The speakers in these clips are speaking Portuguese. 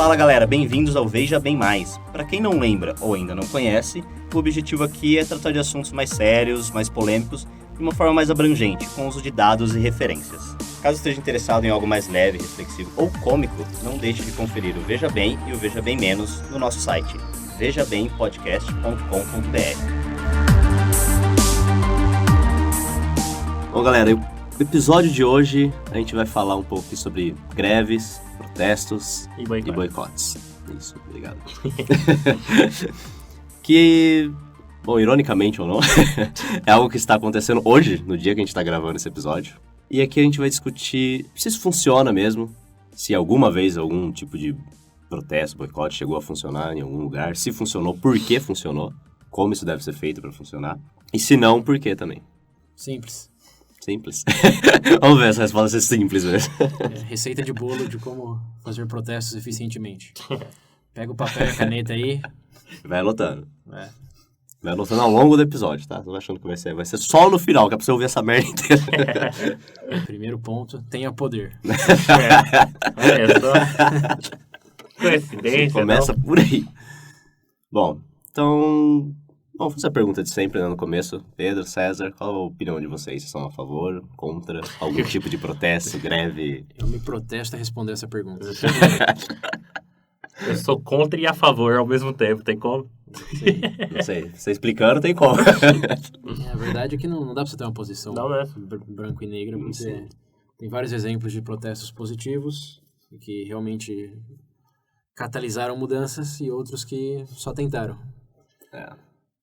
Fala galera, bem-vindos ao Veja Bem Mais. Para quem não lembra ou ainda não conhece, o objetivo aqui é tratar de assuntos mais sérios, mais polêmicos, de uma forma mais abrangente, com o uso de dados e referências. Caso esteja interessado em algo mais leve, reflexivo ou cômico, não deixe de conferir o Veja Bem e o Veja Bem Menos no nosso site, vejabempodcast.com.br. Bom galera, o episódio de hoje a gente vai falar um pouco sobre greves, protestos e boicotes. Isso, obrigado. Que, bom, ironicamente ou não, é algo que está acontecendo hoje, no dia que a gente está gravando esse episódio. E aqui a gente vai discutir se isso funciona mesmo, se alguma vez algum tipo de protesto, boicote chegou a funcionar em algum lugar, se funcionou, por que funcionou, como isso deve ser feito para funcionar, e se não, por que também. Simples. Simples. Vamos ver essa resposta ser simples mesmo. Receita de bolo de como fazer protestos eficientemente. Pega o papel e a caneta aí. Vai anotando. Vai anotando ao longo do episódio, tá? Tô achando que vai ser só no final, que é pra você ouvir essa merda inteira. Primeiro ponto, tenha poder. Olha só. Coincidência, começa não? por aí. Bom, então... Vamos fazer a pergunta de sempre, né, no começo. Pedro, César, qual a opinião de vocês? Vocês são a favor, contra, algum tipo de protesto, greve? Eu me protesto a responder essa pergunta. Eu sou contra e a favor ao mesmo tempo, tem como? Sim, não sei. Você explicando, tem como. A verdade é que não dá pra você ter uma posição Não, né? branco e negra, porque tem vários exemplos de protestos positivos que realmente catalisaram mudanças e outros que só tentaram.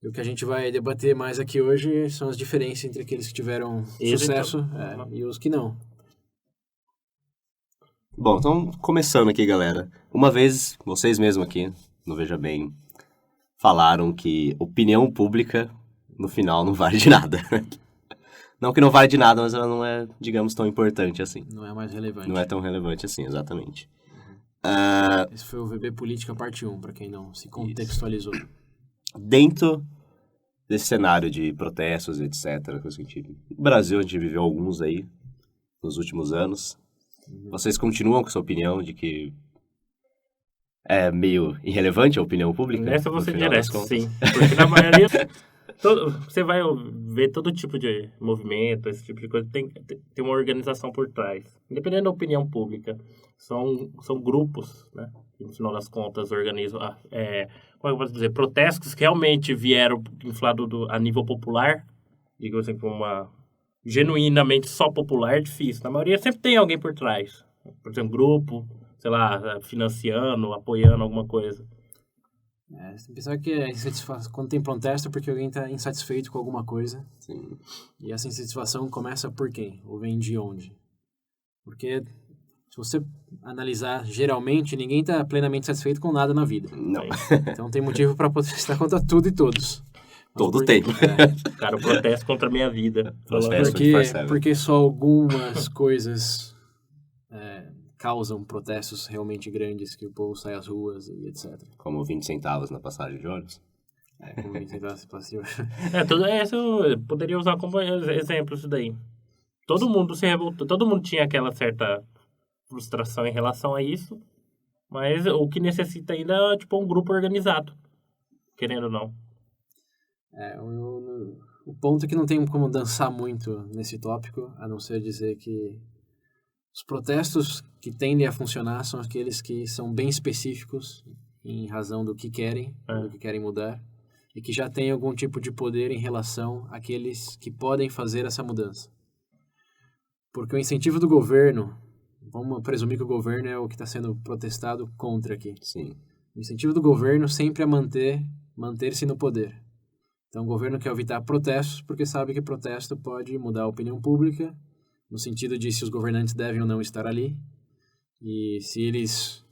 E o que a gente vai debater mais aqui hoje são as diferenças entre aqueles que tiveram sucesso e os que não. Bom, então começando aqui, galera. Uma vez, vocês mesmos aqui, no Veja Bem, falaram que opinião pública, no final, não vale de nada. Não que não vale de nada, mas ela não é, digamos, tão importante assim. Não é mais relevante. Não é tão relevante assim, exatamente. Esse foi o VB Política parte 1, para quem não se contextualizou. Dentro desse cenário de protestos, etc., coisa que no Brasil a gente viveu alguns aí nos últimos anos. Vocês continuam com essa opinião de que é meio irrelevante a opinião pública? Nessa você direto, sim. Porque na maioria, você vai ver todo tipo de movimento, esse tipo de coisa, tem uma organização por trás. Independente da opinião pública, são grupos, né? Que no final das contas organizam, como eu posso dizer, protestos que realmente vieram inflados a nível popular, digamos assim, uma genuinamente só popular, difícil. Na maioria sempre tem alguém por trás. Por exemplo, grupo, sei lá, financiando, apoiando alguma coisa. Você tem que pensar que quando tem protesto é porque alguém está insatisfeito com alguma coisa. Sim. E essa insatisfação começa por quem? Ou vem de onde? Porque se você analisar, geralmente, ninguém está plenamente satisfeito com nada na vida. Não. Então tem motivo para protestar contra tudo e todos. Todo o tempo. Cara, eu protesto contra a minha vida. Porque só algumas coisas causam protestos realmente grandes, que o povo sai às ruas e etc. Como 20 centavos na passagem de ônibus. Como 20 centavos na passagem de ônibus. Tudo isso eu poderia usar como exemplo isso daí. Todo mundo se revoltou, todo mundo tinha aquela certa frustração em relação a isso, mas o que necessita ainda é tipo um grupo organizado, querendo ou não. O ponto é que não tem como dançar muito nesse tópico, a não ser dizer que os protestos que tendem a funcionar são aqueles que são bem específicos em razão do que querem, do que querem mudar, e que já têm algum tipo de poder em relação àqueles que podem fazer essa mudança. Porque o incentivo do governo, vamos presumir que o governo é o que está sendo protestado contra aqui. Sim. O incentivo do governo sempre é manter-se no poder. Então o governo quer evitar protestos porque sabe que protesto pode mudar a opinião pública, no sentido de se os governantes devem ou não estar ali. E se eles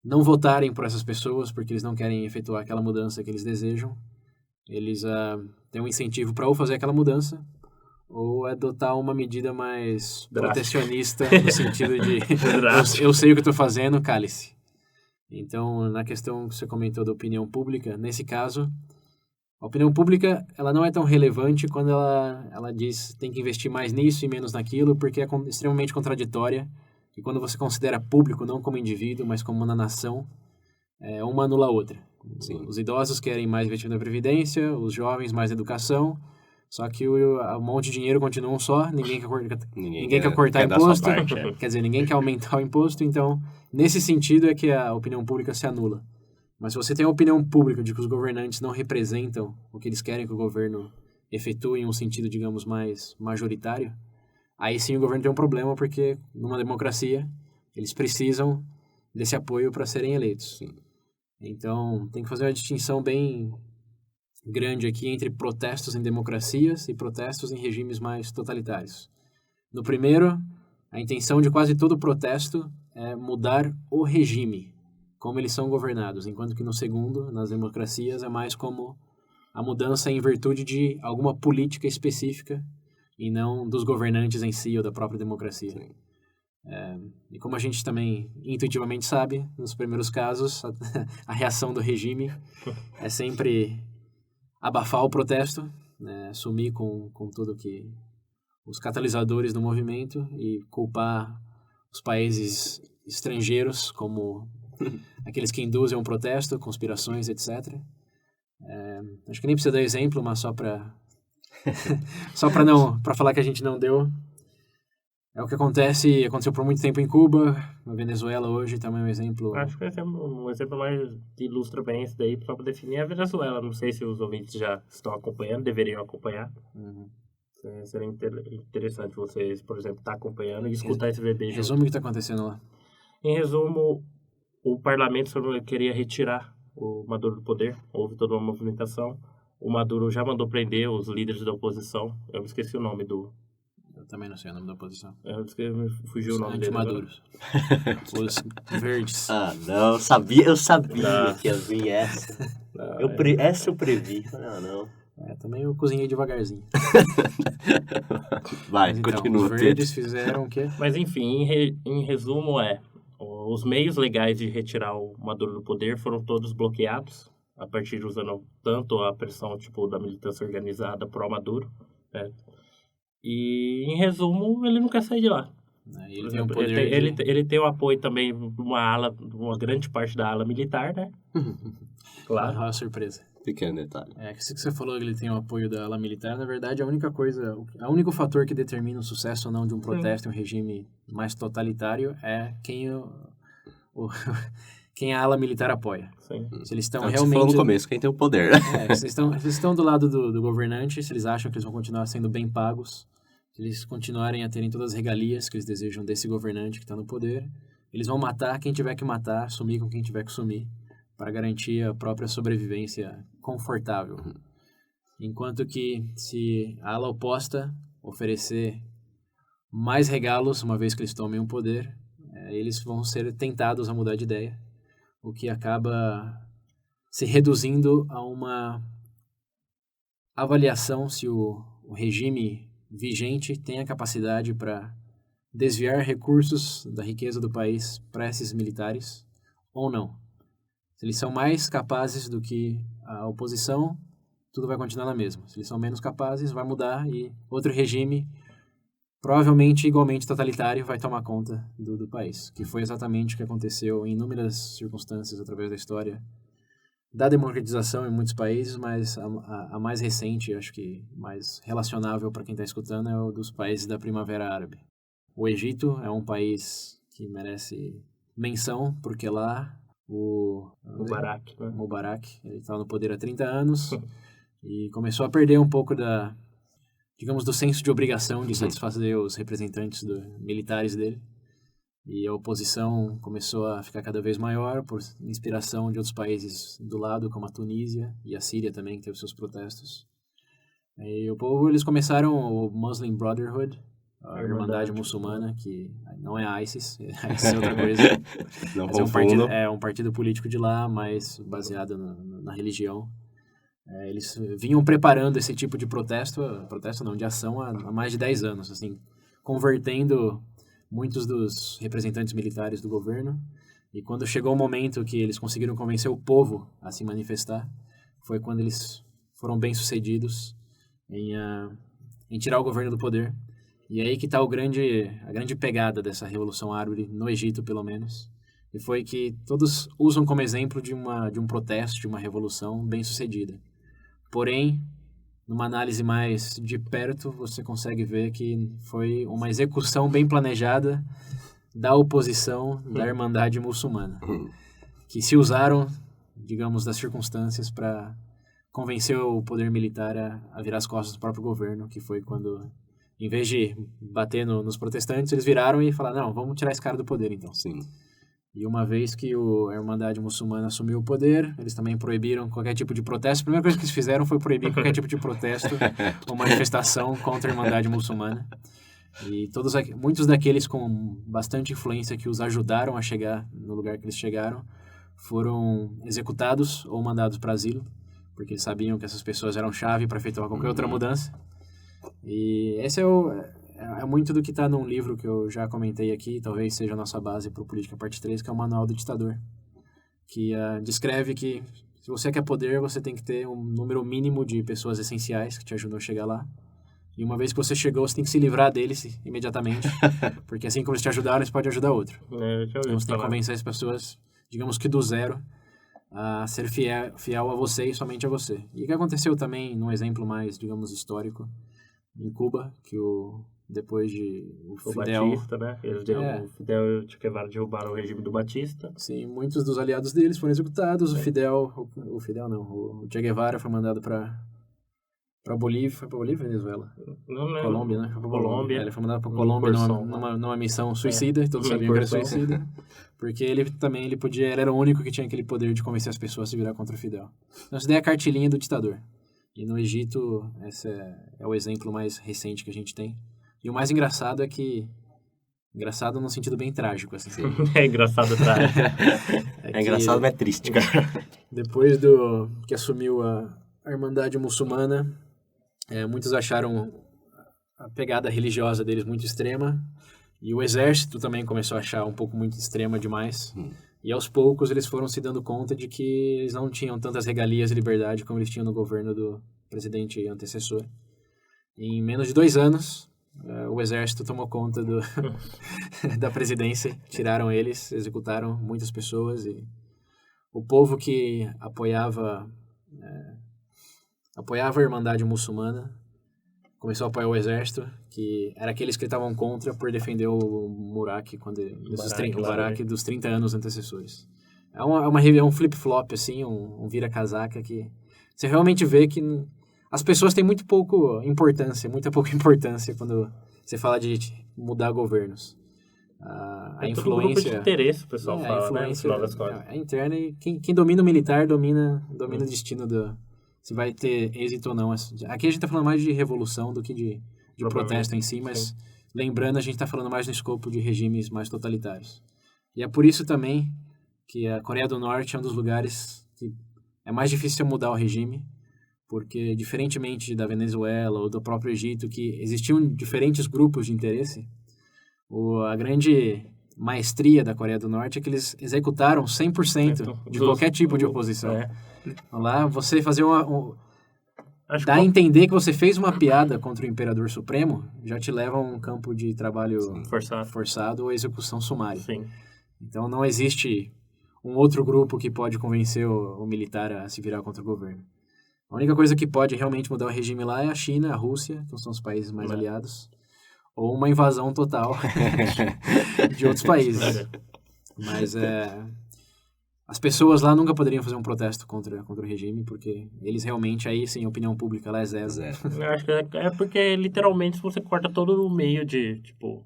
não votarem por essas pessoas porque eles não querem efetuar aquela mudança que eles desejam, eles têm um incentivo para ou fazer aquela mudança ou adotar uma medida mais protecionista no sentido de eu sei o que estou fazendo, cale-se. Então, na questão que você comentou da opinião pública, nesse caso, a opinião pública ela não é tão relevante quando ela diz tem que investir mais nisso e menos naquilo, porque é extremamente contraditória que quando você considera público não como indivíduo, mas como uma nação, uma anula a outra. Sim. Os idosos querem mais investimento na previdência, os jovens mais educação, só que um monte de dinheiro continua um só, ninguém quer cortar quer dar sua imposto, parte, quer dizer, ninguém quer aumentar o imposto, então, nesse sentido é que a opinião pública se anula. Mas se você tem a opinião pública de que os governantes não representam o que eles querem que o governo efetue em um sentido, digamos, mais majoritário, aí sim o governo tem um problema, porque numa democracia eles precisam desse apoio para serem eleitos. Sim. Então, tem que fazer uma distinção bem grande aqui entre protestos em democracias e protestos em regimes mais totalitários. No primeiro, a intenção de quase todo protesto é mudar o regime, como eles são governados, enquanto que no segundo, nas democracias, é mais como a mudança em virtude de alguma política específica e não dos governantes em si ou da própria democracia. E como a gente também intuitivamente sabe, nos primeiros casos, a reação do regime é sempre abafar o protesto, né, sumir com tudo que os catalisadores do movimento e culpar os países estrangeiros como aqueles que induzem um protesto, conspirações, etc. Acho que nem precisa dar exemplo, mas só para falar que a gente não deu. É o que aconteceu por muito tempo em Cuba, na Venezuela hoje também é um exemplo. Acho que esse é um exemplo mais que ilustra bem isso daí, só para definir a Venezuela. Não sei se os ouvintes já estão acompanhando, deveriam acompanhar. Uhum. Seria interessante vocês, por exemplo, estar acompanhando e escutar esse VB junto. Resume o que está acontecendo lá. Em resumo, o parlamento queria retirar o Maduro do poder, houve toda uma movimentação. O Maduro já mandou prender os líderes da oposição, eu me esqueci o nome do... Eu também não sei o nome da oposição. Fugiu o nome dele. Antimaduros. Os verdes. Ah, não, eu sabia que ia vir essa. Essa eu previ. Não. Também eu cozinhei devagarzinho. Vai, mas, então, continua. Os verdes fizeram o quê? Mas enfim, em resumo os meios legais de retirar o Maduro do poder foram todos bloqueados, a partir de usando tanto a pressão da militância organizada pró-Maduro, né? E, em resumo, ele não quer sair de lá. Ele tem um poder ele tem o apoio também de uma grande parte da ala militar, né? Claro. Uma surpresa. Pequeno detalhe. Isso que você falou que ele tem o apoio da ala militar, na verdade, o único fator que determina o sucesso ou não de um protesto em um regime mais totalitário é quem a ala militar apoia. Sim. Se eles estão Você realmente... falou no começo, quem tem o poder. Se eles estão do lado do governante, se eles acham que eles vão continuar sendo bem pagos, se eles continuarem a terem todas as regalias que eles desejam desse governante que está no poder, eles vão matar quem tiver que matar, sumir com quem tiver que sumir, para garantir a própria sobrevivência confortável. Enquanto que, se a ala oposta oferecer mais regalos, uma vez que eles tomem o poder, eles vão ser tentados a mudar de ideia, o que acaba se reduzindo a uma avaliação se o regime vigente tem a capacidade para desviar recursos da riqueza do país para esses militares ou não. Se eles são mais capazes do que a oposição, tudo vai continuar na mesma. Se eles são menos capazes, vai mudar e outro regime, provavelmente igualmente totalitário, vai tomar conta do país. Que foi exatamente o que aconteceu em inúmeras circunstâncias através da história da democratização em muitos países, mas a mais recente, acho que mais relacionável para quem está escutando, é o dos países da Primavera Árabe. O Egito é um país que merece menção, porque lá o Mubarak, ele estava no poder há 30 anos e começou a perder um pouco do senso de obrigação de satisfazer os representantes militares dele. E a oposição começou a ficar cada vez maior por inspiração de outros países do lado, como a Tunísia e a Síria também, que teve seus protestos. E o povo, eles começaram o Muslim Brotherhood, a Irmandade Muçulmana, que não é ISIS, ISIS é outra coisa. Não mas é um partido político de lá, mas baseado na religião. Eles vinham preparando esse tipo de de ação há mais de 10 anos, assim, convertendo muitos dos representantes militares do governo, e quando chegou o momento que eles conseguiram convencer o povo a se manifestar, foi quando eles foram bem-sucedidos em tirar o governo do poder. E aí que está a grande pegada dessa Revolução Árabe, no Egito pelo menos, e foi que todos usam como exemplo de um protesto, de uma revolução bem-sucedida. Porém, numa análise mais de perto, você consegue ver que foi uma execução bem planejada da oposição da Irmandade Muçulmana, que se usaram, digamos, das circunstâncias para convencer o poder militar a virar as costas do próprio governo, que foi quando, em vez de bater nos protestantes, eles viraram e falaram, não, vamos tirar esse cara do poder, então. Sim. E uma vez que a Irmandade Muçulmana assumiu o poder, eles também proibiram qualquer tipo de protesto. A primeira coisa que eles fizeram foi proibir qualquer tipo de protesto ou manifestação contra a Irmandade Muçulmana. E muitos daqueles com bastante influência que os ajudaram a chegar no lugar que eles chegaram foram executados ou mandados para asilo, porque eles sabiam que essas pessoas eram chave para efetuar qualquer outra mudança. E esse é muito do que está num livro que eu já comentei aqui, talvez seja a nossa base para o Política Parte 3, que é o Manual do Ditador, que descreve que se você quer poder, você tem que ter um número mínimo de pessoas essenciais que te ajudam a chegar lá. E uma vez que você chegou, você tem que se livrar deles imediatamente, porque assim como eles te ajudaram, eles podem ajudar outro. Então você tem que convencer as pessoas, digamos que do zero, a ser fiel a você e somente a você. E o que aconteceu também, num exemplo mais, digamos, histórico, em Cuba, que depois de o Fidel... Batista, né? O Fidel e o Che Guevara derrubaram o regime do Batista. Sim, muitos dos aliados deles foram executados. O Che Guevara foi mandado para Bolívia. Foi para Bolívia ou Venezuela? Não lembro. Colômbia, né? Foi para Colômbia. Ele foi mandado para Um Colômbia porção, numa missão suicida, e todos sabiam que era suicida. Porque ele era o único que tinha aquele poder de convencer as pessoas a se virar contra o Fidel. Então, essa daí é a cartilhinha do ditador. E no Egito, esse é o exemplo mais recente que a gente tem. E o mais engraçado é que... Engraçado num sentido bem trágico, assim. É engraçado, trágico. É engraçado, mas é triste, cara. Depois que assumiu a Irmandade Muçulmana, muitos acharam a pegada religiosa deles muito extrema. E o exército também começou a achar um pouco muito extrema demais. E aos poucos eles foram se dando conta de que eles não tinham tantas regalias e liberdade como eles tinham no governo do presidente antecessor. Em menos de 2 anos, o exército tomou conta da presidência, tiraram eles, executaram muitas pessoas, e o povo que apoiava a Irmandade Muçulmana começou a apoiar o exército, que era aqueles que estavam contra por defender o Mubarak, o Barak dos 30 anos antecessores. É um flip-flop, assim, um vira-casaca, que você realmente vê que as pessoas têm muita pouca importância quando você fala de mudar governos. A influência... Todo grupo de interesse, o pessoal fala, a influência, né? No final das contas. É interna, e quem domina o militar domina o destino se vai ter êxito ou não. Aqui a gente está falando mais de revolução do que de protesto em si, mas lembrando, a gente está falando mais no escopo de regimes mais totalitários. E é por isso também que a Coreia do Norte é um dos lugares que é mais difícil mudar o regime, porque diferentemente da Venezuela ou do próprio Egito, que existiam diferentes grupos de interesse, a grande maestria da Coreia do Norte é que eles executaram 100% de qualquer tipo de oposição. Lá, você fazer dá a entender que você fez uma piada contra o Imperador Supremo, já te leva a um campo de trabalho forçado ou execução sumária. Sim. Então não existe um outro grupo que pode convencer o militar a se virar contra o governo. A única coisa que pode realmente mudar o regime lá é a China, a Rússia, que são os países mais aliados, ou uma invasão total de outros países. Mas as pessoas lá nunca poderiam fazer um protesto contra o regime, porque eles realmente, aí sim, a opinião pública lá é zero. Eu acho que é porque, literalmente, se você corta todo o meio de,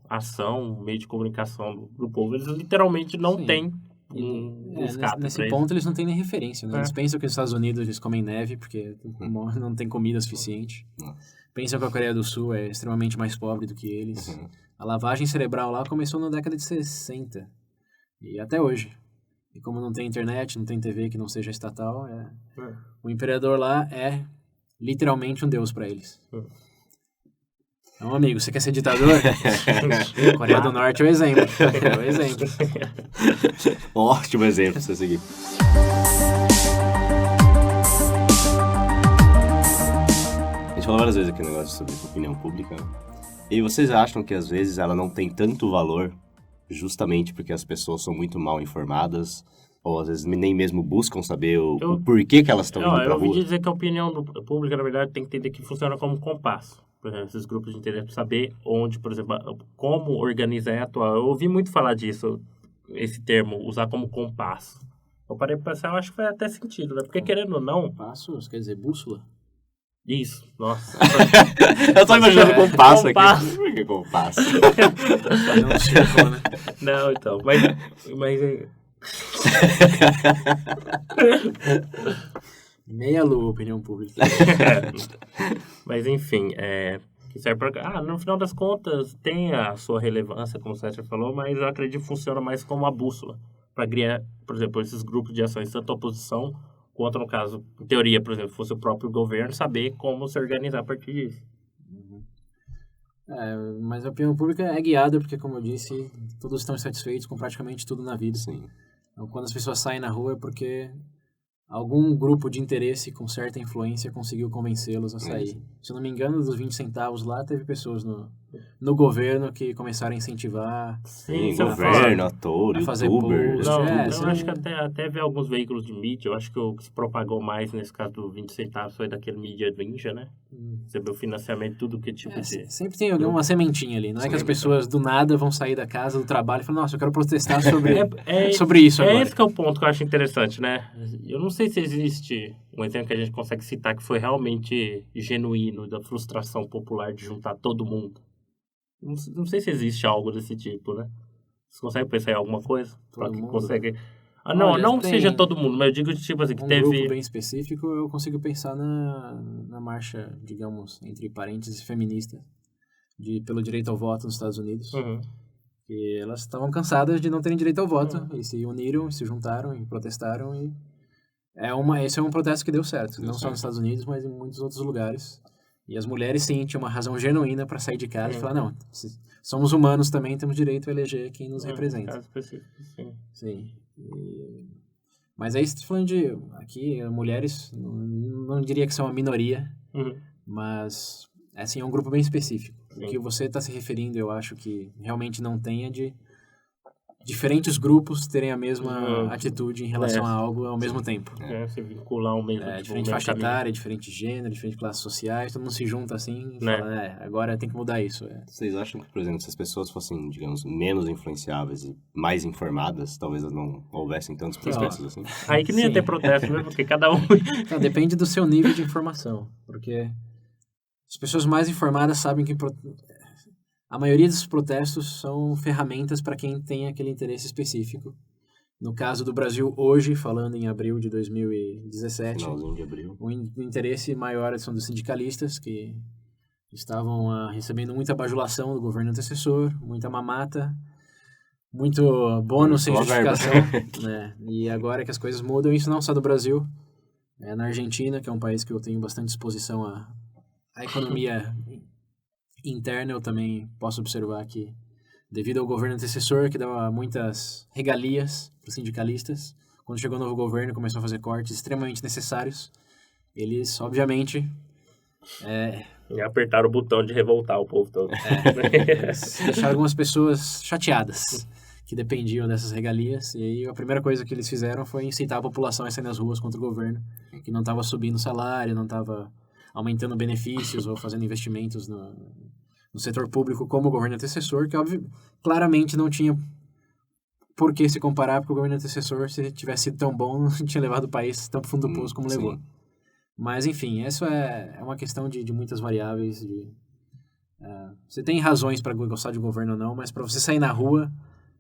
ação, meio de comunicação do povo, eles literalmente não têm escape. Nesse ponto, eles não têm nem referência, né? Eles pensam que nos Estados Unidos eles comem neve, porque não tem comida suficiente. Pensam que a Coreia do Sul é extremamente mais pobre do que eles. A lavagem cerebral lá começou na década de 60, e até hoje. E como não tem internet, não tem TV que não seja estatal, o imperador lá é literalmente um deus para eles. Então, amigo, você quer ser ditador? Coreia do Norte é o exemplo. Ótimo exemplo pra você seguir. A gente falou várias vezes aqui no negócio sobre opinião pública. E vocês acham que às vezes ela não tem tanto valor justamente porque as pessoas são muito mal informadas? Ou às vezes nem mesmo buscam saber o porquê que elas estão indo pra Eu ouvi rua? dizer que a opinião pública, na verdade, tem que entender que funciona como um compasso. Por exemplo, esses grupos de interesse, saber onde, por exemplo, como organizar e atuar. Eu ouvi muito falar disso, esse termo, usar como compasso. Eu parei pra pensar, eu acho que faz até sentido, né? Porque querendo ou não, Passos, quer dizer, bússola? isso, nossa. Eu tô imaginando compasso aqui. Compasso. Por que compasso? Fazer um círculo, né? Não, então, mas Meia lua, opinião pública. mas enfim, que serve pra, no final das contas tem a sua relevância, como o César falou, mas eu acredito que funciona mais como uma bússola para criar, por exemplo, esses grupos de ações, tanto a oposição quanto, no caso, em teoria, por exemplo, fosse o próprio governo, saber como se organizar a partir disso. Mas a opinião pública é guiada porque, como eu disse, todos estão insatisfeitos com praticamente tudo na vida. Sim. Então, quando as pessoas saem na rua é porque algum grupo de interesse com certa influência conseguiu convencê-los a sair. Se eu não me engano, dos 20 centavos lá, teve pessoas no governo que começaram a incentivar. Sim, você governo, fala. ator, A fazer youtuber. post. Não, É, eu sim. acho que até vi alguns veículos de mídia, eu acho que o que se propagou mais nesse caso do 20 centavos foi daquele mídia ninja, né? Recebeu financiamento, tudo que tipo de... Sempre tem uma sementinha ali. Não é que as Sim. pessoas do nada vão sair da casa, do trabalho e falar, nossa, eu quero protestar sobre isso agora. Esse que é o ponto que eu acho interessante, né? Eu não sei se existe um exemplo que a gente consegue citar que foi realmente genuíno da frustração popular de juntar todo mundo. Não sei se existe algo desse tipo, né? Você consegue pensar em alguma coisa? Todo Que mundo? consegue... Olha, não que tem seja todo mundo, mas eu digo tipo assim, que um teve... grupo bem específico, eu consigo pensar na marcha, digamos, entre parênteses, feminista, pelo direito ao voto nos Estados Unidos. Uhum. E elas estavam cansadas de não terem direito ao voto, e se uniram, se juntaram e protestaram. E esse é um protesto que deu certo, não só nos Estados Unidos, mas em muitos outros lugares. E as mulheres, sim, tinham uma razão genuína para sair de casa e falar, não, somos humanos também, temos direito a eleger quem nos representa. Caso específico, sim. Sim. Mas aí, você tá falando de, aqui, mulheres, não diria que são a minoria, Uhum. mas, assim, é um grupo bem específico. Sim. O que você está se referindo, eu acho que realmente não tem é de diferentes grupos terem a mesma atitude em relação a algo ao mesmo tempo. Se vincular ao mesmo. Diferente faixa etária, diferente gênero, diferente classes sociais, todo mundo se junta assim e fala, agora tem que mudar isso. Vocês acham que, por exemplo, se as pessoas fossem, digamos, menos influenciáveis e mais informadas, talvez não houvessem tantos protestos assim? Aí que não ia ter protesto, né? Porque cada um... Então, depende do seu nível de informação, porque as pessoas mais informadas sabem que a maioria dos protestos são ferramentas para quem tem aquele interesse específico. No caso do Brasil, hoje, falando em abril de 2017, Finalzinho de abril. o interesse maior são dos sindicalistas, que estavam recebendo muita bajulação do governo antecessor, muita mamata, muito bônus sem justificação. Né? E agora que as coisas mudam, isso não só do Brasil, na Argentina, que é um país que eu tenho bastante exposição à economia interna, eu também posso observar que, devido ao governo antecessor, que dava muitas regalias para os sindicalistas, quando chegou o novo governo, começou a fazer cortes extremamente necessários, eles, obviamente... E apertaram o botão de revoltar o povo todo. Deixaram algumas pessoas chateadas, que dependiam dessas regalias, e aí a primeira coisa que eles fizeram foi incitar a população a sair nas ruas contra o governo, que não estava subindo o salário, não estava aumentando benefícios ou fazendo investimentos no setor público como o governo antecessor, que claramente não tinha por que se comparar, porque o governo antecessor, se tivesse sido tão bom, não tinha levado o país tão fundo do poço como levou. Mas, enfim, isso é uma questão de muitas variáveis. Você tem razões para gostar de governo ou não, mas para você sair na rua,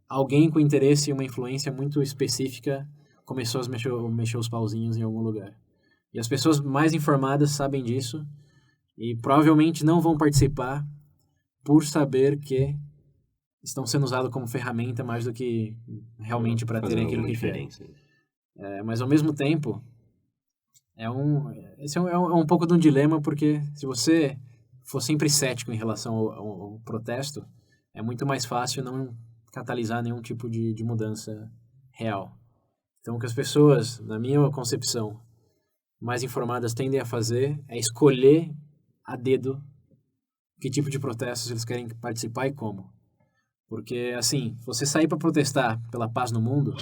alguém com interesse e uma influência muito específica começou a mexer os pauzinhos em algum lugar. E as pessoas mais informadas sabem disso e provavelmente não vão participar por saber que estão sendo usados como ferramenta mais do que realmente para terem aquilo que querem. Mas, ao mesmo tempo, esse é um pouco de um dilema, porque se você for sempre cético em relação ao protesto, é muito mais fácil não catalisar nenhum tipo de mudança real. Então, o que as pessoas, na minha concepção, mais informadas tendem a fazer é escolher a dedo que tipo de protestos eles querem participar e como. Porque, assim, você sair para protestar pela paz no mundo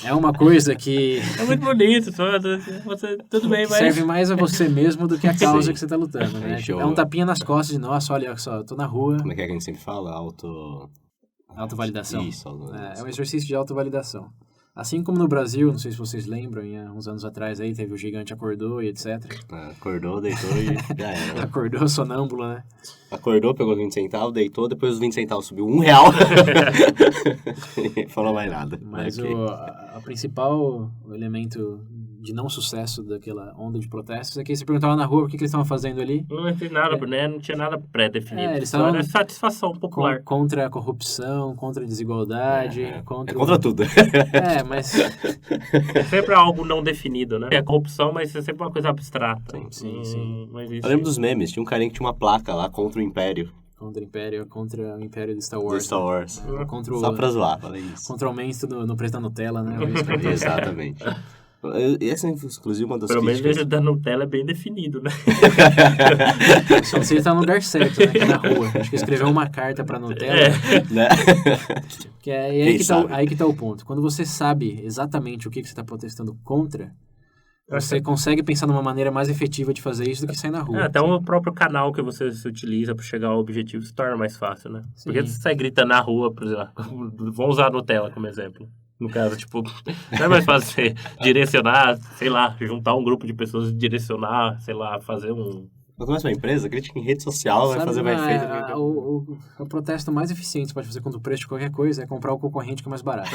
é uma coisa que... É muito bonito, tudo bem, mas... serve mais a você mesmo do que a causa Sim. que você tá lutando, né? Show. É um tapinha nas costas de, nossa, olha só, eu tô na rua. Como é que a gente sempre fala? Autovalidação. Isso, É um exercício de autovalidação. Assim como no Brasil, não sei se vocês lembram, há uns anos atrás aí teve o gigante acordou e etc. Acordou, deitou e já era. Acordou sonâmbulo, né? Acordou, pegou os 20 centavos, deitou, depois os 20 centavos subiu R$1. E falou mais nada. Mas Ok. a principal elemento de não sucesso daquela onda de protestos é que você perguntava na rua o que eles estavam fazendo ali. Não tem nada, né? Não tinha nada pré-definido. Eles Só estavam era satisfação popular. Contra a corrupção, contra a desigualdade, É contra... contra tudo. Mas... É sempre algo não definido, né? É corrupção, mas é sempre uma coisa abstrata. Sim. Mas Eu lembro dos memes, tinha um carinha que tinha uma placa lá contra o Império. Contra o Império do Star Wars. Do Star Wars. Contra o, Só pra zoar, falei isso. contra o aumento no preço da Nutella, né? Exatamente. Essa é, inclusive, uma das Pelo menos críticas. esse da Nutella é bem definido, né? Só não sei se tá no lugar certo, né? Que é na rua. Acho que escreveu uma carta pra Nutella. Né? Que é Quem aí, sabe? aí que tá o ponto. Quando você sabe exatamente o que você tá protestando contra, você consegue pensar numa maneira mais efetiva de fazer isso do que sair na rua. Até o próprio canal que você se utiliza para chegar ao objetivo se torna mais fácil, né? Sim. Porque você sai gritando na rua, por exemplo, vamos usar a Nutella como exemplo. No caso, tipo, não é mais fácil você direcionar, sei lá, juntar um grupo de pessoas e direcionar, sei lá, fazer um... Quando começa uma empresa, crítica em rede social vai fazer mais efeito. O protesto mais eficiente que você pode fazer contra o preço de qualquer coisa é comprar o concorrente que é mais barato.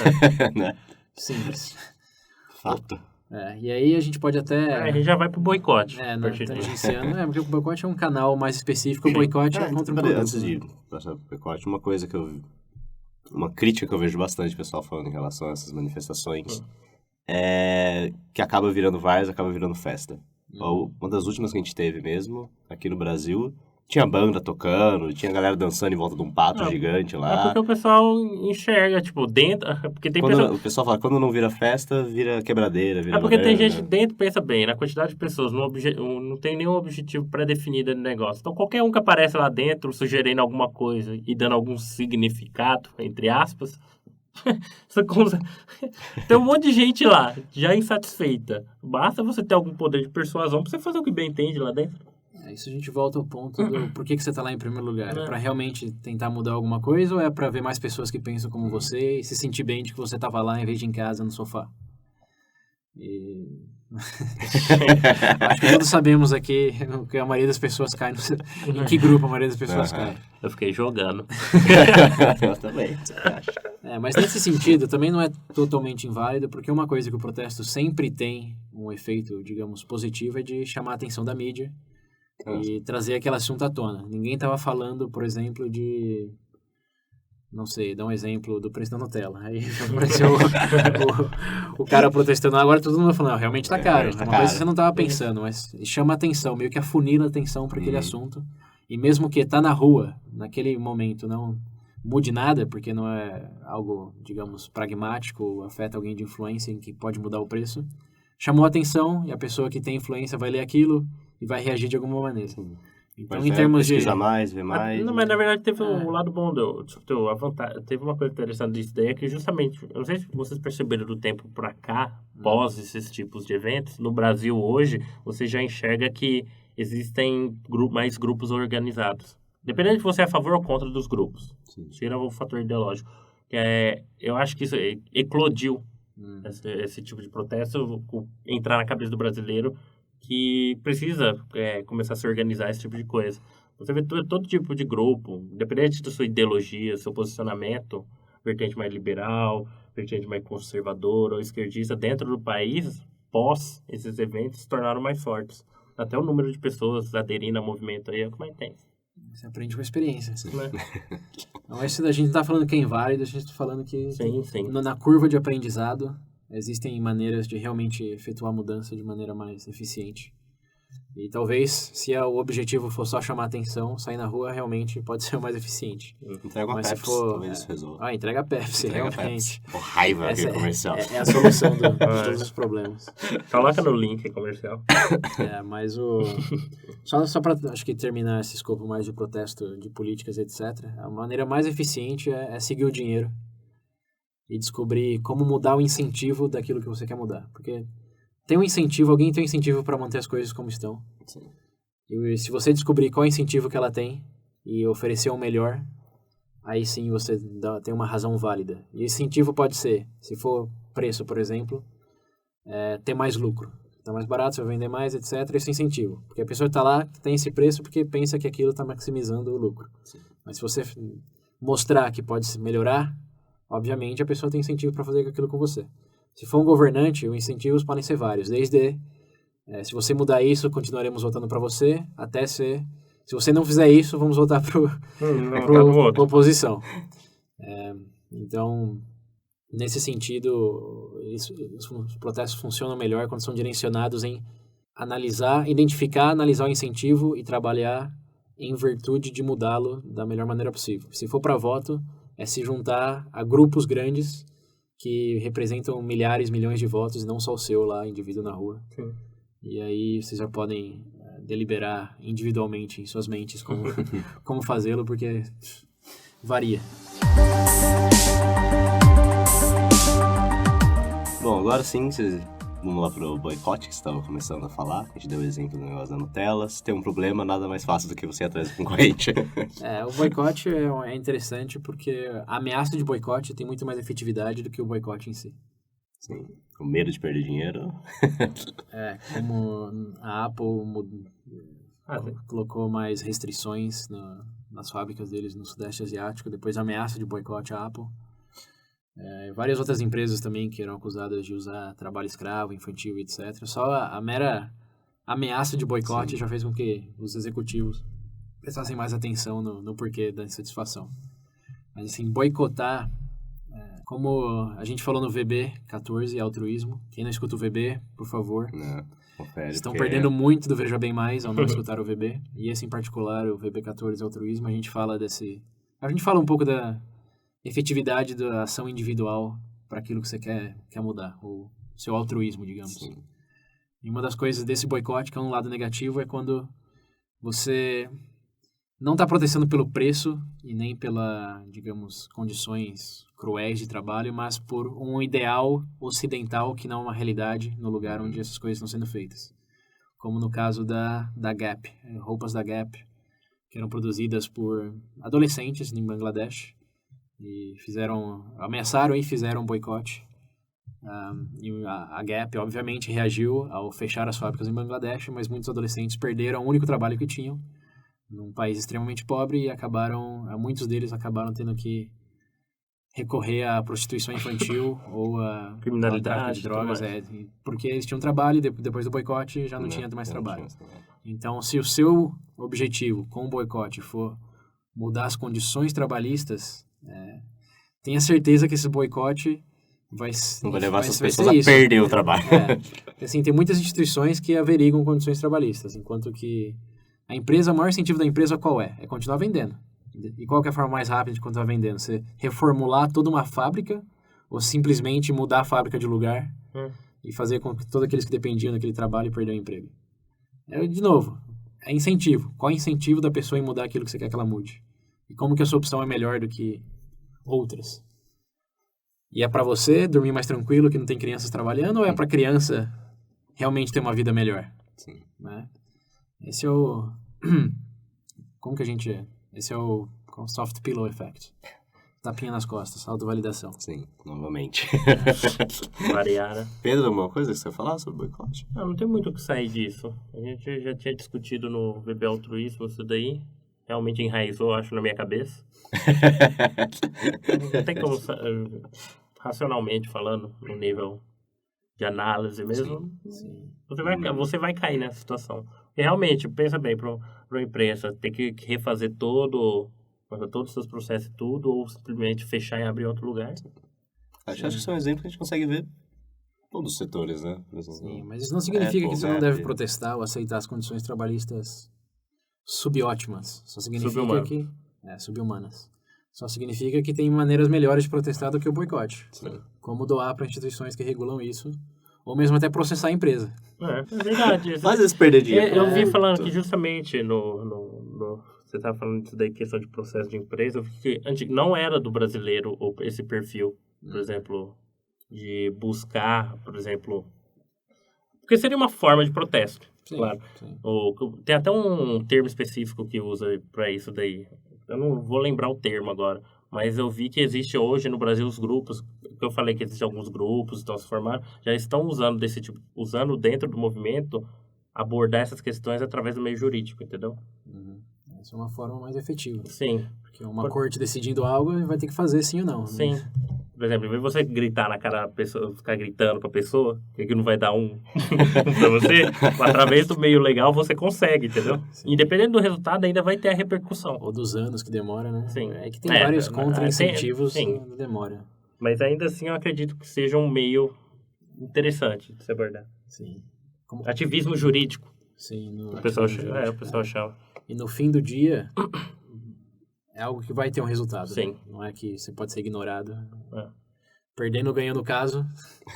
Né? Simples. Fato. E aí a gente pode até... a gente já vai pro boicote. não, tangenciando. Porque o boicote é um canal mais específico, o boicote é contra o produto. Antes de passar pro boicote, uma coisa que uma crítica que eu vejo bastante o pessoal falando em relação a essas manifestações é que acaba virando várias, acaba virando festa. Uma das últimas que a gente teve mesmo, aqui no Brasil, tinha banda tocando, tinha galera dançando em volta de um pato gigante É lá. porque o pessoal enxerga, tipo, dentro... Porque tem O pessoal fala, quando não vira festa, vira quebradeira, vira É porque tem banda. gente dentro, pensa bem, na quantidade de pessoas, não tem nenhum objetivo pré-definido no negócio. Então, qualquer um que aparece lá dentro, sugerindo alguma coisa e dando algum significado, entre aspas, tem um monte de gente lá, já insatisfeita. Basta você ter algum poder de persuasão pra você fazer o que bem entende lá dentro. Isso a gente volta ao ponto do por que você tá lá em primeiro lugar. É pra realmente tentar mudar alguma coisa ou é pra ver mais pessoas que pensam como você e se sentir bem de que você tava lá em vez de em casa, no sofá? Acho que todos sabemos aqui que a maioria das pessoas cai em que grupo a maioria das pessoas cai. Eu fiquei jogando. Eu também. Mas nesse sentido também não é totalmente inválido, porque uma coisa que o protesto sempre tem um efeito, digamos, positivo é de chamar a atenção da mídia e trazer aquele assunto à tona. Ninguém estava falando, por exemplo, de... Não sei, dá um exemplo do preço da Nutella. Aí apareceu o cara protestando. Agora todo mundo vai falando, realmente tá caro. Tá uma caro. coisa que você não tava pensando, mas chama atenção, meio que afunila a atenção para aquele assunto. E mesmo que tá na rua, naquele momento, não mude nada, porque não é algo, digamos, pragmático, afeta alguém de influência em que pode mudar o preço. Chamou a atenção e a pessoa que tem influência vai ler aquilo e vai reagir de alguma maneira. Então, Pode em termos de... pesquisar mais, ver mais. Não, mas na verdade teve um lado bom a vantagem. Teve uma coisa interessante disso daí, é que justamente, eu não sei se vocês perceberam do tempo pra cá, pós esses tipos de eventos, no Brasil hoje, você já enxerga que existem mais grupos organizados. Dependendo de você é a favor ou contra dos grupos. Sim. Tira o fator ideológico. Eu acho que isso eclodiu, esse tipo de protesto, entrar na cabeça do brasileiro, que precisa começar a se organizar esse tipo de coisa. Você vê todo tipo de grupo, independente da sua ideologia, seu posicionamento, vertente mais liberal, vertente mais conservadora ou esquerdista, dentro do país, pós esses eventos, se tornaram mais fortes. Até o número de pessoas aderindo ao movimento aí é o que mais tem. Você aprende com a experiência. Né? Então, a gente não está falando que é inválido, a gente está falando que Sim. na curva de aprendizado existem maneiras de realmente efetuar a mudança de maneira mais eficiente. E talvez, se o objetivo for só chamar atenção, sair na rua realmente pode ser o mais eficiente. Entrega uma Mas se Pepsi, for, talvez isso resolva. Entrega a Pepsi, Entrega a realmente. Pepsi. Por raiva Essa aquele comercial. é a solução de todos os problemas. Coloca no link comercial. Mas só para, acho que, terminar esse escopo mais de protesto de políticas, etc., a maneira mais eficiente é seguir o dinheiro e descobrir como mudar o incentivo daquilo que você quer mudar. Porque alguém tem um incentivo para manter as coisas como estão. Sim. E se você descobrir qual é o incentivo que ela tem e oferecer o melhor, aí sim você tem uma razão válida. E o incentivo pode ser, se for preço, por exemplo, ter mais lucro. Está mais barato, você vai vender mais, etc. Esse é incentivo. Porque a pessoa está lá, tem esse preço porque pensa que aquilo está maximizando o lucro. Sim. Mas se você mostrar que pode melhorar, obviamente a pessoa tem incentivo para fazer aquilo com você. Se for um governante, os incentivos podem ser vários. Desde, se você mudar isso, continuaremos votando para você, até ser... Se você não fizer isso, vamos voltar para oposição. Então, nesse sentido, os protestos funcionam melhor quando são direcionados em analisar o incentivo e trabalhar em virtude de mudá-lo da melhor maneira possível. Se for para voto, é se juntar a grupos grandes que representam milhares, milhões de votos, e não só o seu lá, indivíduo na rua. Sim. E aí vocês já podem deliberar individualmente em suas mentes como fazê-lo, porque varia. Bom, agora sim, vamos lá pro boicote que você estava começando a falar. A gente deu o exemplo do negócio da Nutella. Se tem um problema, nada mais fácil do que você ir atrás do concorrente. O boicote é interessante porque a ameaça de boicote tem muito mais efetividade do que o boicote em si. Sim, o medo de perder dinheiro. Como a Apple colocou mais restrições nas fábricas deles no Sudeste Asiático, depois da ameaça de boicote à Apple. Várias outras empresas também que eram acusadas de usar trabalho escravo, infantil, etc. Só a mera ameaça de boicote já fez com que os executivos prestassem mais atenção no porquê da insatisfação. Mas, assim, boicotar, como a gente falou no VB14, altruísmo. Quem não escuta o VB, por favor. Estão perdendo muito do Veja Bem Mais ao não escutar o VB. E esse, em particular, o VB14, altruísmo, a gente fala um pouco da efetividade da ação individual para aquilo que você quer mudar, o seu altruísmo, digamos. Sim. E uma das coisas desse boicote, que é um lado negativo, é quando você não está protestando pelo preço e nem pela, digamos, condições cruéis de trabalho, mas por um ideal ocidental que não é uma realidade no lugar onde essas coisas estão sendo feitas. Como no caso da Gap, roupas da Gap, que eram produzidas por adolescentes em Bangladesh, e ameaçaram e fizeram um boicote. E a Gap, obviamente, reagiu ao fechar as fábricas em Bangladesh, mas muitos adolescentes perderam o único trabalho que tinham num país extremamente pobre e muitos deles acabaram tendo que recorrer à prostituição infantil ou a criminalidade, de drogas, porque eles tinham trabalho e depois do boicote já não tinha mais trabalho. Então, se o seu objetivo com o boicote for mudar as condições trabalhistas, tenha certeza que esse boicote não vai levar essas pessoas a perder o trabalho. Assim, tem muitas instituições que averiguam condições trabalhistas, enquanto que o maior incentivo da empresa qual é? É continuar vendendo. E qual que é a forma mais rápida de continuar vendendo? Você reformular toda uma fábrica ou simplesmente mudar a fábrica de lugar e fazer com que todos aqueles que dependiam daquele trabalho perder o emprego? De novo, é incentivo. Qual é o incentivo da pessoa em mudar aquilo que você quer que ela mude? E como que a sua opção é melhor do que outras? E é para você dormir mais tranquilo que não tem crianças trabalhando ou é para criança realmente ter uma vida melhor? Sim. Né? Esse é o... Como que a gente... Esse é o soft pillow effect. Tapinha nas costas, autovalidação. Sim, novamente. Variar, né? Pedro, alguma coisa que você ia falar sobre boicote? Não tem muito o que sair disso. A gente já tinha discutido no VB Altruísmo isso daí. Realmente enraizou, acho, na minha cabeça. Não tem como, racionalmente falando, no nível de análise mesmo, Sim. Você vai cair nessa situação. E realmente, pensa bem, para uma empresa ter que refazer todos os seus processos e tudo, ou simplesmente fechar e abrir outro lugar. Acho que isso é um exemplo que a gente consegue ver Todos os setores, né? Sim, mas isso não significa que você não Apple, deve Apple. protestar ou aceitar as condições trabalhistas subótimas. Só significa Subhumanas. que... subhumanas. Só significa que tem maneiras melhores de protestar do que o boicote. Sim. Como doar para instituições que regulam isso, ou mesmo até processar a empresa. É verdade. Às vezes perder dinheiro. Eu vi falando que justamente você estava falando disso daí, questão de processo de empresa, eu vi que não era do brasileiro esse perfil, por exemplo, de buscar, por exemplo... Porque seria uma forma de protesto, Sim, claro. sim. Tem até um termo específico que usa para isso daí. Eu não vou lembrar o termo agora, mas eu vi que existe hoje no Brasil os grupos, que eu falei que existem alguns grupos, estão se formando, já estão usando desse tipo, usando dentro do movimento, abordar essas questões através do meio jurídico, entendeu? Essa é uma forma mais efetiva. Sim, Porque uma corte decidindo algo vai ter que fazer sim ou não. sim. Né? Por exemplo, em vez de você gritar na cara da pessoa, ficar gritando pra pessoa, que não vai dar um pra você, através do meio legal você consegue, entendeu? Sim. Independente do resultado, ainda vai ter a repercussão. Ou dos anos que demora, né? Sim. É que tem vários contra-incentivos sim. na demora. Mas ainda assim eu acredito que seja um meio interessante de se abordar. Sim. Ativismo jurídico, Sim. o pessoal chama. E no fim do dia, é algo que vai ter um resultado. Sim. Né? Não é que você pode ser ignorado. É. Perdendo ou ganhando o caso,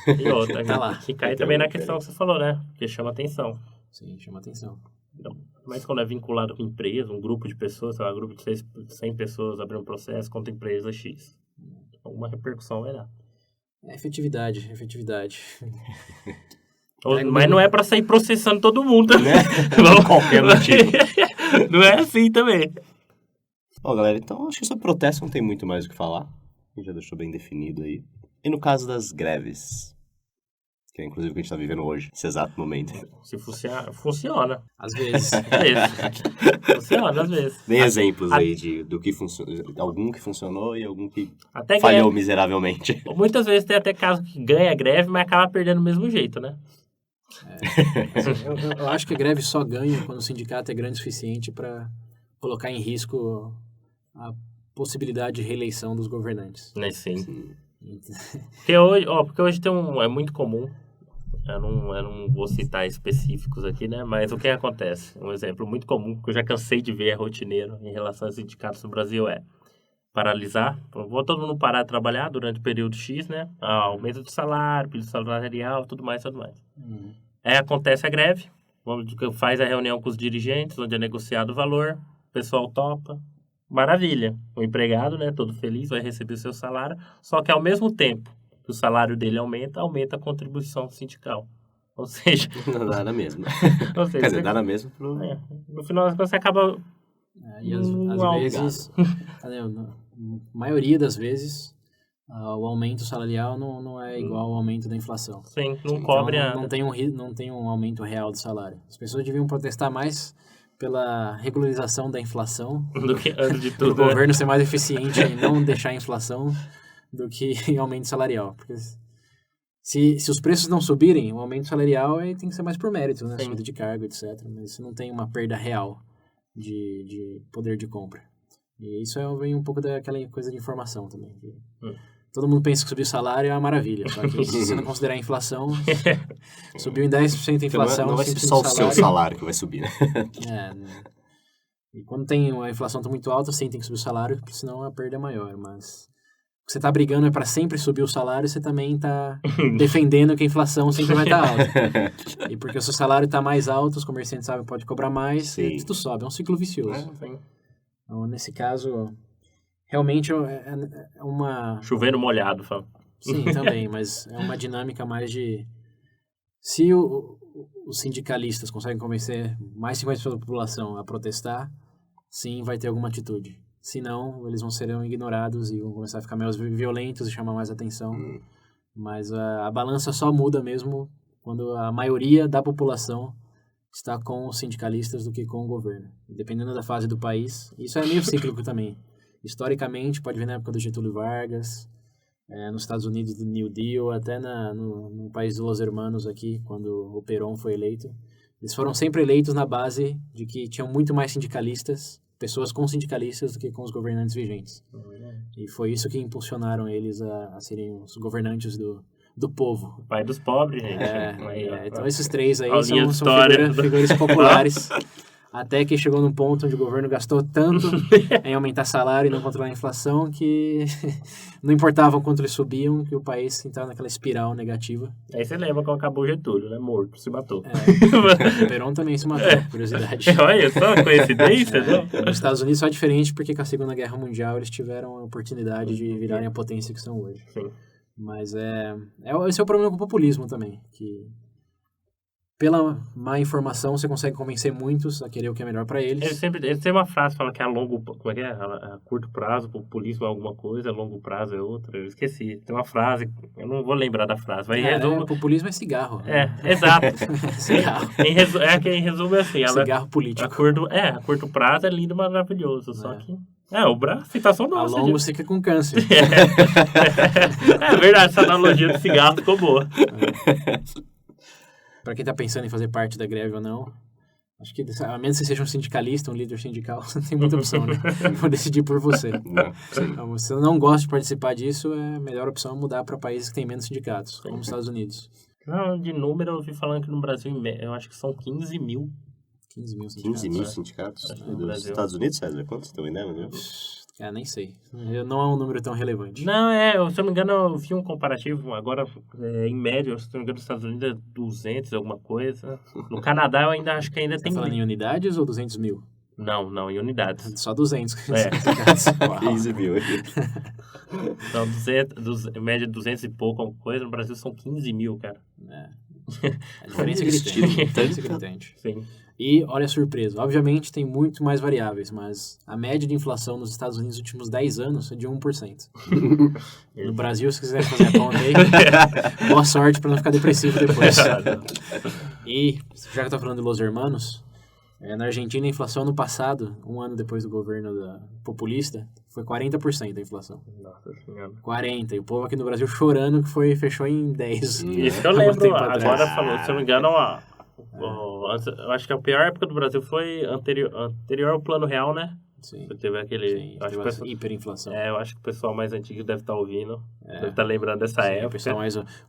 E outra, Tá lá. que cai também na questão que você falou, né? Que chama atenção. sim, chama atenção. Então, mas quando é vinculado com empresa, um grupo de pessoas, sei lá, um grupo de 100 pessoas abrindo um processo contra a empresa X. Alguma repercussão vai dar. É efetividade. Mas não é pra sair processando todo mundo, né? Qualquer motivo. Não é assim também. Bom, galera, então acho que sobre protesto não tem muito mais o que falar. A gente já deixou bem definido aí. E no caso das greves, que é inclusive o que a gente tá vivendo hoje, nesse exato momento. Se funciona. Às vezes. Funciona, às vezes. Tem exemplos aí do que funcionou, algum que funcionou e algum que Até falhou greve. miseravelmente. Muitas vezes tem até caso que ganha a greve, mas acaba perdendo do mesmo jeito, né? Eu acho que a greve só ganha quando o sindicato é grande o suficiente para colocar em risco a possibilidade de reeleição dos governantes. Né, sim. Sim. Porque hoje é muito comum, eu não vou citar específicos aqui, né? Mas o que acontece? Um exemplo muito comum, que eu já cansei de ver, é rotineiro em relação aos sindicatos no Brasil, é paralisar. Vou todo mundo parar de trabalhar durante o período X, né? Aumento do salário, período salarial, tudo mais. Aí acontece a greve, faz a reunião com os dirigentes, onde é negociado o valor, o pessoal topa. Maravilha. O empregado, né, todo feliz, vai receber o seu salário, só que ao mesmo tempo que o salário dele aumenta a contribuição sindical. Ou seja... Não dá na mesma. Ou seja, Quer dizer, dá na mesma pro... no final das contas você acaba... E às vezes, na maioria das vezes, o aumento salarial não é igual ao aumento da inflação. Sim, não cobre então, não tem um aumento real do salário. As pessoas deviam protestar mais pela regularização da inflação, do que antes de do tudo. Né? governo ser mais eficiente em não deixar a inflação do que em aumento salarial. Porque se os preços não subirem, o aumento salarial tem que ser mais por mérito, né? Subida de cargo, etc. Mas isso não tem uma perda real de poder de compra. E isso vem um pouco daquela coisa de informação também. Todo mundo pensa que subir o salário é uma maravilha, só que se você não considerar a inflação, subiu em 10% a inflação... Não vai ser só o seu salário que vai subir, né? E quando tem uma inflação muito alta, sim, tem que subir o salário, porque senão a perda é maior, mas... O que você está brigando é para sempre subir o salário, você também está defendendo que a inflação sempre vai estar alta. E porque o seu salário está mais alto, os comerciantes sabem que pode cobrar mais, e tudo sobe, é um ciclo vicioso. Então, nesse caso... Realmente é uma... Chovendo molhado, fala. Sim, também, mas é uma dinâmica mais de... Se os sindicalistas conseguem convencer mais 50% da população a protestar, sim, vai ter alguma atitude. Se não, eles serão ignorados e vão começar a ficar mais violentos e chamar mais atenção. Mas a balança só muda mesmo quando a maioria da população está com os sindicalistas do que com o governo. Dependendo da fase do país. Isso é meio cíclico também. Historicamente, pode ver na época do Getúlio Vargas, nos Estados Unidos do New Deal, até no país dos Los Hermanos aqui, quando o Perón foi eleito. Eles foram sempre eleitos na base de que tinham muito mais sindicalistas, pessoas com sindicalistas, do que com os governantes vigentes. E foi isso que impulsionaram eles a serem os governantes do do povo. O pai dos pobres, gente. Então esses 3 aí Aulinha são de figuras populares. Até que chegou num ponto onde o governo gastou tanto em aumentar salário e não controlar a inflação que não importava o quanto eles subiam, que o país entrava naquela espiral negativa. Aí você lembra quando acabou o Getúlio, né? Morto, se matou. O Perón também se matou, curiosidade. Olha só, coincidência, não? Nos Estados Unidos só é diferente porque com a Segunda Guerra Mundial eles tiveram a oportunidade de virarem a potência que são hoje. Sim. Mas esse é o problema com o populismo também, que pela má informação você consegue convencer muitos a querer o que é melhor para eles. Eles têm uma frase que fala que como é que é? A curto prazo, populismo é alguma coisa, a longo prazo é outra. Eu esqueci. Tem uma frase, eu não vou lembrar da frase, mas em resumo... populismo é cigarro. Exato. Cigarro. Em resumo é assim. Cigarro político. A curto prazo é lindo e maravilhoso, só que... a citação nossa. A longo você fica com câncer. É verdade, essa analogia do cigarro ficou boa. Para quem tá pensando em fazer parte da greve ou não, acho que, a menos que você seja um sindicalista, um líder sindical, você não tem muita opção, né? Vou decidir por você. Então, se você não gosta de participar disso, a melhor opção é mudar para países que têm menos sindicatos, como os Estados Unidos. Não, de número, eu ouvi falando que no Brasil, eu acho que são 15 mil. 15 mil sindicatos. 15 mil sindicatos? Dos Estados Unidos, César? Quantos estão ainda, meu Deus? Nem sei. Não é um número tão relevante. Não, se eu não me engano, eu vi um comparativo agora, em média, se eu não me engano, nos Estados Unidos é 200, alguma coisa. No Canadá, eu ainda acho que ainda tem... Tá falando em unidades ou 200 mil? Não, em unidades. Só 200. 15 mil. Então, em média, 200 e pouco, alguma coisa. No Brasil são 15 mil, cara. A diferença é gritante. Sim. E, olha a surpresa, obviamente tem muito mais variáveis, mas a média de inflação nos Estados Unidos nos últimos 10 anos é de 1%. No Brasil, se quiser fazer a conta aí, boa sorte para não ficar depressivo depois. E, já que eu tô falando de Los Hermanos, na Argentina a inflação no passado, um ano depois do governo populista, foi 40% a inflação. Nossa Senhora. 40%. E o povo aqui no Brasil chorando que fechou em 10%. Isso que eu lembro, agora falou, se eu não me engano, eu acho que a pior época do Brasil foi anterior ao Plano Real, né? Sim. Teve aquele... Sim, teve hiperinflação. Eu acho que o pessoal mais antigo deve estar ouvindo, deve estar lembrando dessa época. O pessoal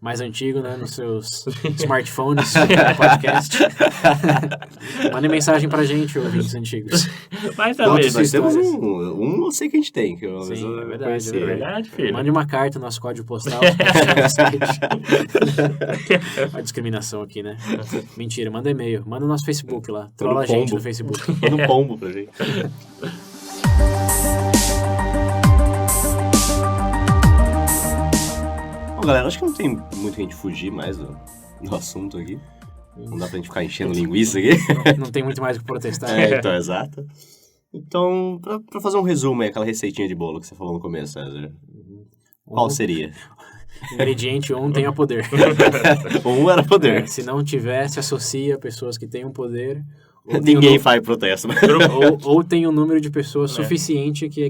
mais antigo, né? Nos seus smartphones, podcast. Mandem mensagem pra gente, ouvintes antigos. Mas também, nós temos eu sei que a gente tem. Sim, é verdade, filho. Mande uma carta no nosso código postal. A discriminação aqui, né? Mentira, manda e-mail. Manda no nosso Facebook lá. Trola a gente no Facebook. Manda um pombo pra gente. Bom, galera, acho que não tem muito que a gente fugir mais do assunto aqui. Não dá pra gente ficar enchendo linguiça aqui. Não tem muito mais o que protestar. Então, exato. Então, pra fazer um resumo aí, aquela receitinha de bolo que você falou no começo, César. Qual seria? Ingrediente 1 tenha poder. Um era poder. Se não tiver, se associa a pessoas que tenham poder. Ninguém faz protesto. Ou tem um número de pessoas suficiente que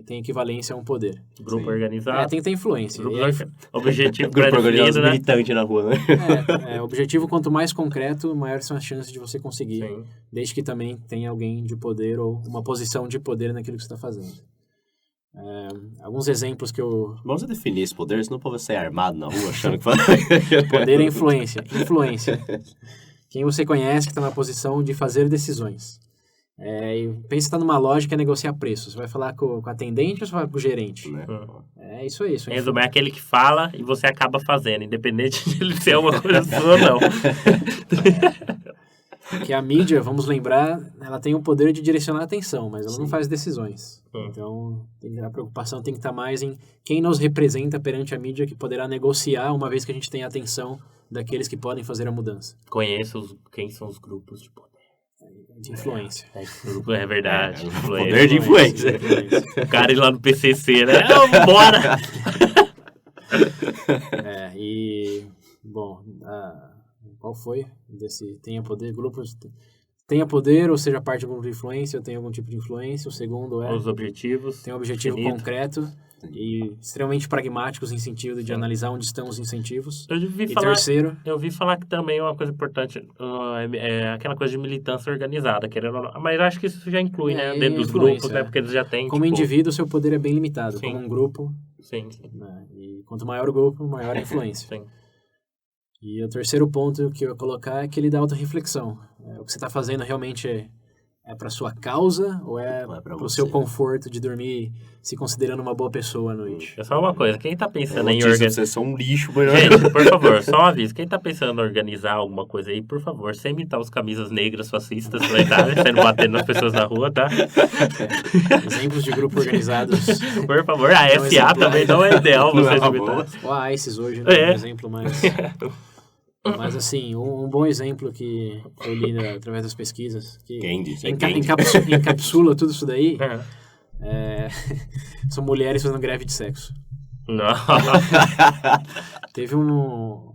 tem equivalência a um poder. Grupo organizado. Tem que ter influência. Objetivo grupo organizado, né? militante na rua, né? Objetivo, quanto mais concreto, maiores são as chances de você conseguir. Sim. Desde que também tenha alguém de poder ou uma posição de poder naquilo que você está fazendo. Alguns exemplos que eu... Vamos definir esse poder, senão o povo vai sair armado na rua achando que faz... Poder é influência. Quem você conhece que está na posição de fazer decisões. Pensa que está numa loja que é negociar preço. Você vai falar com a atendente ou você vai falar com o gerente? É isso aí. Em resumo, é aquele que fala e você acaba fazendo, independente de ele ser uma coisa sua ou não. Que a mídia, vamos lembrar, ela tem o poder de direcionar a atenção, mas ela não faz decisões. Então, a preocupação tem que estar mais em quem nos representa perante a mídia que poderá negociar, uma vez que a gente tem a atenção daqueles que podem fazer a mudança. Conheço quem são os grupos de poder. De influência. É verdade. Poder de influência. O cara ir lá no PCC, né? Bora! Qual foi desse tenha poder? Grupos tenha poder, ou seja, parte de um grupo de influência, ou tem algum tipo de influência. O segundo os objetivos. Tem um objetivo concreto. e extremamente pragmáticos em sentido de analisar onde estão os incentivos. Eu ouvi falar que também é uma coisa importante, é aquela coisa de militância organizada, querendo ou não. Mas eu acho que isso já inclui, né, dentro dos grupos, né, porque eles já têm, como indivíduo, seu poder é bem limitado. Sim. Como um grupo, sim. Né, e quanto maior o grupo, maior a influência. Sim. E o terceiro ponto que eu ia colocar é aquele da autorreflexão. O que você está fazendo realmente é para sua causa ou é para o seu conforto de dormir se considerando uma boa pessoa à noite? É só uma coisa, quem tá pensando em organizar... Vocês são um lixo, melhor. Gente, por favor, só um aviso. Quem tá pensando em organizar alguma coisa aí, por favor, sem imitar os camisas negras fascistas da Itália, sendo batendo nas pessoas na rua, tá? Exemplos de grupos organizados. Por favor, a SA também não é ideal você imitar. Ou a ISIS hoje, né? Um exemplo mais... Mas, assim, um bom exemplo que eu li através das pesquisas, que encapsula tudo isso daí, são mulheres fazendo greve de sexo. Não. Teve um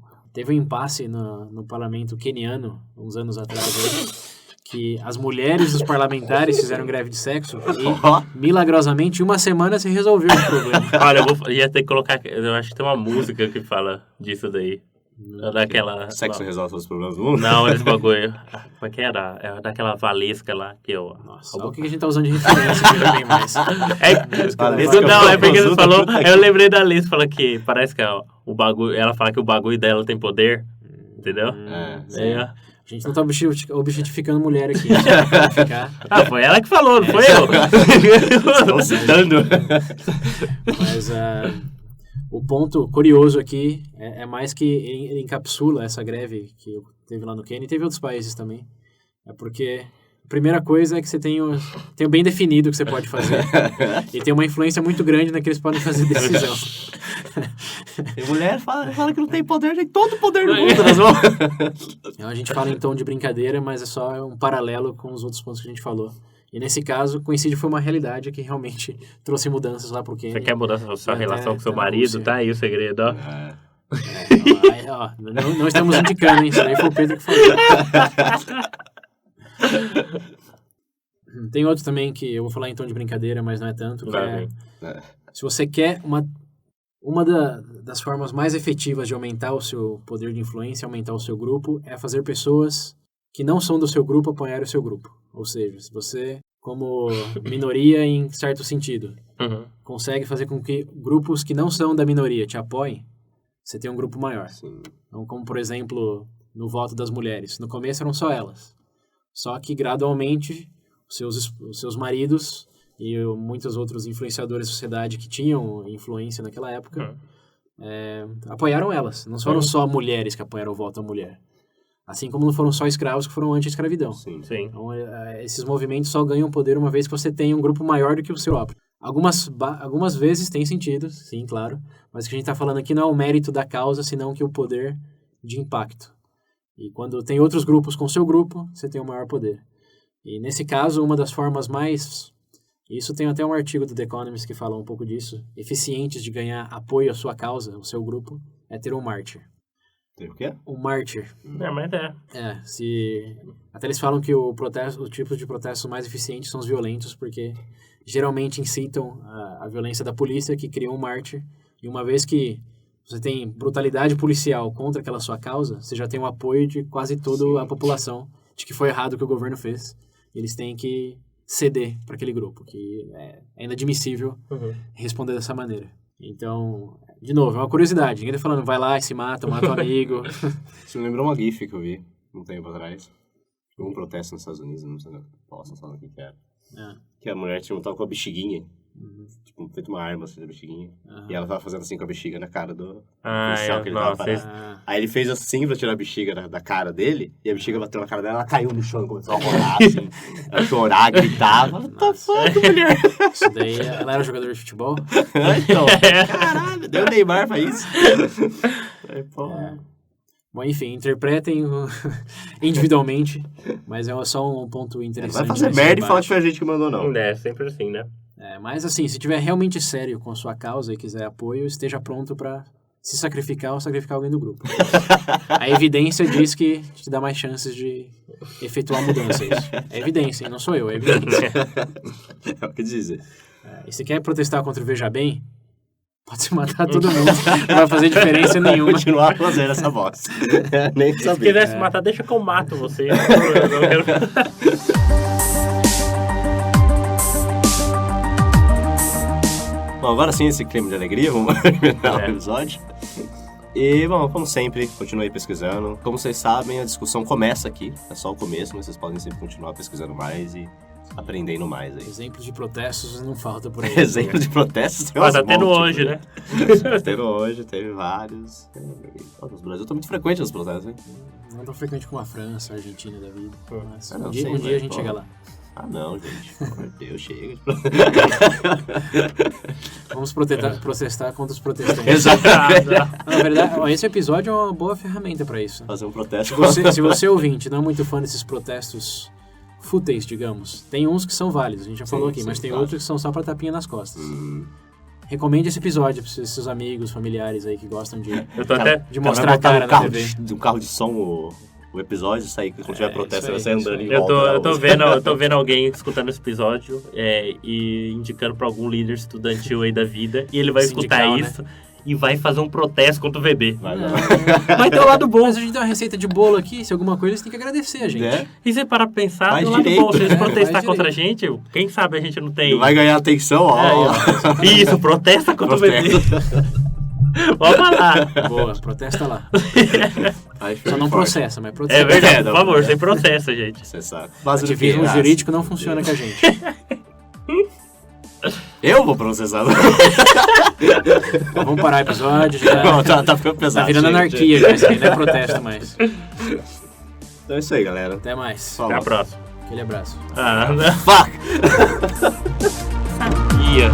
impasse no parlamento queniano, uns anos atrás, que as mulheres dos parlamentares fizeram greve de sexo e, milagrosamente, em uma semana se resolveu o problema. Olha, eu ia ter que colocar... Eu acho que tem uma música que fala disso daí. Daquela... Sexo resolve todos os problemas do mundo? Não, esse bagulho. Como é que era? É daquela Valesca lá que eu... Nossa, olha o que a gente tá usando de referência que já tem mais. Não, é porque ele falou... Eu lembrei da Alice, fala que parece que o bagulho... Ela fala que o bagulho dela tem poder. Entendeu? A gente não tá objetificando mulher aqui. Foi ela que falou, não foi eu. Estou citando. Mas... o ponto curioso aqui é mais que ele encapsula essa greve que teve lá no Quênia e teve outros países também. É porque a primeira coisa é que você tem bem definido o que você pode fazer e tem uma influência muito grande naquilo que eles podem fazer decisão. E mulher fala que não tem poder, tem todo o poder do mundo nas mãos. Então, a gente fala em tom de brincadeira, mas é só um paralelo com os outros pontos que a gente falou. E nesse caso, coincide foi uma realidade que realmente trouxe mudanças lá pro Quênia. Você quer mudar a sua relação com seu marido? Tá aí o segredo, ó. Não estamos indicando, hein? Isso aí foi o Pedro que falou. Tem outro também que eu vou falar em tom de brincadeira, mas não é tanto. Se você quer uma das formas mais efetivas de aumentar o seu poder de influência, aumentar o seu grupo, é fazer pessoas que não são do seu grupo apoiarem o seu grupo. Ou seja, se você, como minoria em certo sentido, consegue fazer com que grupos que não são da minoria te apoiem, você tem um grupo maior. Sim. Então, como, por exemplo, no voto das mulheres. No começo eram só elas. Só que, gradualmente, os seus maridos e muitos outros influenciadores da sociedade que tinham influência naquela época apoiaram elas. Não foram só mulheres que apoiaram o voto da mulher. Assim como não foram só escravos que foram anti-escravidão. Sim. Então, esses movimentos só ganham poder uma vez que você tem um grupo maior do que o seu próprio. Algumas vezes tem sentido, sim, claro. Mas o que a gente está falando aqui não é o mérito da causa, senão que o poder de impacto. E quando tem outros grupos com o seu grupo, você tem o maior poder. E nesse caso, uma das formas mais... Isso tem até um artigo do The Economist que fala um pouco disso. Eficientes de ganhar apoio à sua causa, ao seu grupo, é ter um mártir. Tem o quê? Um mártir. Mas até eles falam que o tipo de protestos mais eficientes são os violentos, porque geralmente incitam a violência da polícia, que cria um mártir. E uma vez que você tem brutalidade policial contra aquela sua causa, você já tem o apoio de quase toda a população de que foi errado o que o governo fez. E eles têm que ceder para aquele grupo, que é inadmissível responder dessa maneira. Então, de novo, é uma curiosidade. Ninguém tá falando, vai lá e se mata o amigo. Isso me lembrou uma gif que eu vi um tempo atrás. Um protesto nos Estados Unidos, não sei se eu posso falar o que era. Que a mulher tinha tava com a bexiguinha. Tipo, feito uma arma assim da bexiguinha. E ela tava fazendo assim com a bexiga na cara do policial que ele tava parado. Aí ele fez assim pra tirar a bexiga da cara dele, e a bexiga bateu na cara dela, ela caiu no chão e começou a rolar assim. Ela chorar, gritava. What the fuck, mulher? Isso daí, ela era jogadora de futebol? Então, caralho, deu Neymar pra isso. Bom, enfim, interpretem individualmente, mas é só um ponto interessante. Não vai fazer merda e falar que foi a gente que mandou, não. É, sempre assim, né? Mas assim, se tiver realmente sério com a sua causa e quiser apoio, esteja pronto para se sacrificar ou sacrificar alguém do grupo. A evidência diz que te dá mais chances de efetuar mudanças. É evidência, hein? Não sou eu, é evidência. É o que dizer. E se quer protestar contra o Veja Bem, Pode se matar todo mundo. Não vai fazer diferença nenhuma. Continuar fazendo essa bosta. Nem Se sabia. quiser se matar, deixa que eu mato você. Eu não quero... Bom, agora sim, esse clima de alegria, vamos terminar o episódio. E, bom, como sempre, continue pesquisando. Como vocês sabem, a discussão começa aqui. É só o começo, mas vocês podem sempre continuar pesquisando mais e aprendendo mais aí. Exemplos de protestos não falta por aí. Exemplo de protestos tem Mas tá uns tendo monte, hoje, né? Tá tendo hoje, teve vários. No Brasil tá muito frequente os protestos, hein? Não tão frequente como a França, a Argentina da vida. Mas não, um dia, sei, um dia mas, a gente pô. chega lá. Ah, não, gente. Pelo amor de Deus, chega. Vamos protestar contra os protestantes. Exatamente. Na verdade, ó, esse episódio é uma boa ferramenta para isso. Fazer um protesto. Se você ouvinte não é muito fã desses protestos fúteis, digamos, tem uns que são válidos, a gente já falou aqui, sim, mas tem claro. outros que são só pra tapinha nas costas. Recomende esse episódio para seus amigos, familiares aí que gostam de Eu tô até... mostrar a cara na TV. De um carro de som o episódio, sair quando tiver protesto, isso você aí, andando isso em Eu volta. tô vendo alguém escutando esse episódio e indicando pra algum líder estudantil aí da vida, e ele vai escutar Sindical, isso e vai fazer um protesto contra o VB. Vai, Vai ter o lado bom. Mas a gente tem uma receita de bolo aqui, se alguma coisa eles têm que agradecer a gente. Né? E você para pensar, Faz do lado direito. bom, se eles Faz protestar direito. contra a gente, quem sabe a gente não tem... Vai ganhar atenção, ó. Isso, protesta contra o VB. Vamos lá. Boa, protesta lá. Aí, Só não forte. processa, mas protesta. É verdade, não. por favor, sem processo, gente. Você sabe. Base do Ativismo quê? jurídico não funciona com a gente. Eu vou processar. Então, vamos parar o episódio. Já Não, tá ficando pesado. tá virando chega, anarquia, já. Isso aí não é protesto mais. chega. Então é isso aí, galera. Até mais. Até a próxima. Aquele abraço. Ah, não Fuck! sabia.